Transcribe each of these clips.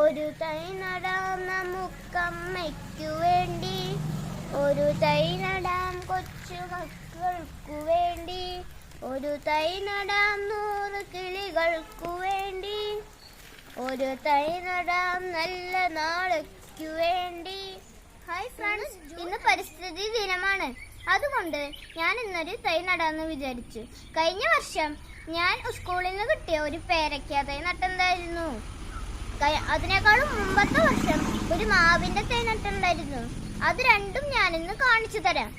ഒരു തൈ നടാം നമുക്കമ്മയ്ക്കു വേണ്ടി, ഒരു തൈ നടാം കൊച്ചുമക്കൾക്കു വേണ്ടി, ഒരു തൈ നടാം 100 കിളികൾക്കു വേണ്ടി, ഒരു തൈ നടാം നല്ല നാളേക്കു വേണ്ടി. ഹായ് ഫ്രണ്ട്സ്, ഇന്ന് പരിസ്ഥിതി ദിനമാണ്. അതുകൊണ്ട് ഞാൻ ഇന്നൊരു തൈ നടാമെന്ന് വിചാരിച്ചു. കഴിഞ്ഞ വർഷം ഞാൻ സ്കൂളിൽ നിന്ന് കിട്ടിയ ഒരു പേരയ്ക്ക തൈ നട്ടുണ്ടായിരുന്നു. അതിനേക്കാളും മുമ്പത്തെ വർഷം ഒരു മാവിന്റെ തൈ നട്ടുണ്ടായിരുന്നു. അത് രണ്ടും ഞാനിന്ന് കാണിച്ചു തരാം.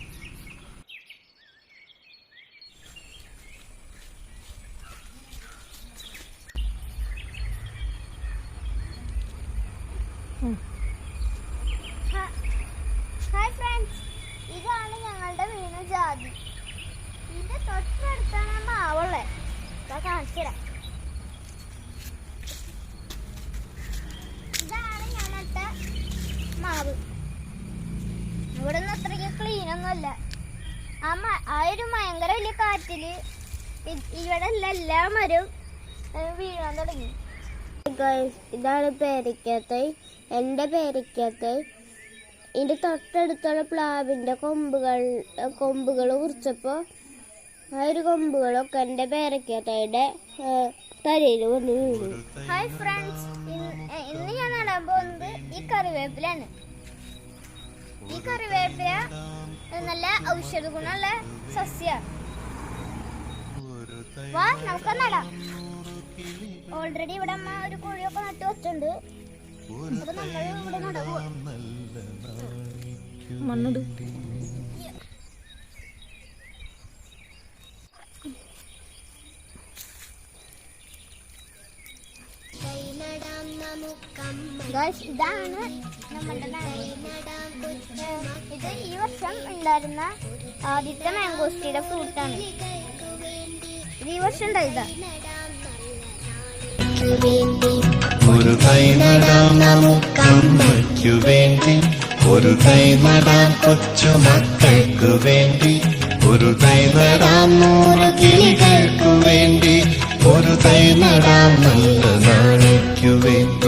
ഹായ് ഫ്രണ്ട്സ്, ഇതാണ് ഞങ്ങളുടെ വീണ ജാതി. ഇതിന്റെ തൊട്ടടുത്താണ് മാവുള്ളത്. കാണിച്ചു തരാം. ഇതാണ് ഞാൻ നട്ട മാവ്. ഇവിടെ നിന്ന് അത്രയ്ക്ക് ക്ലീനൊന്നുമല്ല. ആ ഒരു ഭയങ്കര വലിയ കാറ്റില് ഇവിടെ എല്ലാ മരവും വീഴാൻ തുടങ്ങി. ഇതാണ് പേരയ്ക്കത്തൈ, എൻ്റെ പേരയ്ക്കത്തൈ. ഇതിൻ്റെ തൊട്ടടുത്തുള്ള പ്ലാവിൻ്റെ കൊമ്പുകൾ മുറിച്ചപ്പോൾ ആ ഒരു കൊമ്പുകളൊക്കെ എൻ്റെ പേരയ്ക്കത്തൈയുടെ തലയിൽ വന്ന് വീണു. ഹായ് ഫ്രണ്ട്സ്, ഇന്ന് ഞാൻ നടാൻ പോകുന്നത് ഈ കറിവേപ്പിലാണ്. ഈ കറിവേപ്പില നല്ല ഔഷധ ഗുണമുള്ള സസ്യമാണ്. വാ, നമുക്ക് നടാം. ഓൾറെഡി ഇവിടെ അമ്മ ഒരു കുഴിയൊക്കെ നട്ടു വെച്ചിട്ടുണ്ട്. അപ്പൊ നമ്മൾ ഇവിടെ നടക്കുക. മണ്ണിട്. ഇതാണ് നമ്മളുടെ ഇത് ഈ വർഷം ഉണ്ടായിരുന്ന ആദ്യത്തെ മാംഗോസ്റ്റിയുടെ ഫ്രൂട്ടാണ്. ഇത് ഈ വർഷം ഉണ്ടായതാ. ഒരു തൈ നടാം നമുക്കമ്മയ്ക്കു വേണ്ടി, ഒരു തൈ നടാം കൊച്ചുമക്കൾക്കു വേണ്ടി, ഒരു തൈ നടാം 100 കിളികൾക്കു വേണ്ടി, ഒരു തൈ നടാം നല്ല നാളേക്കു വേണ്ടി.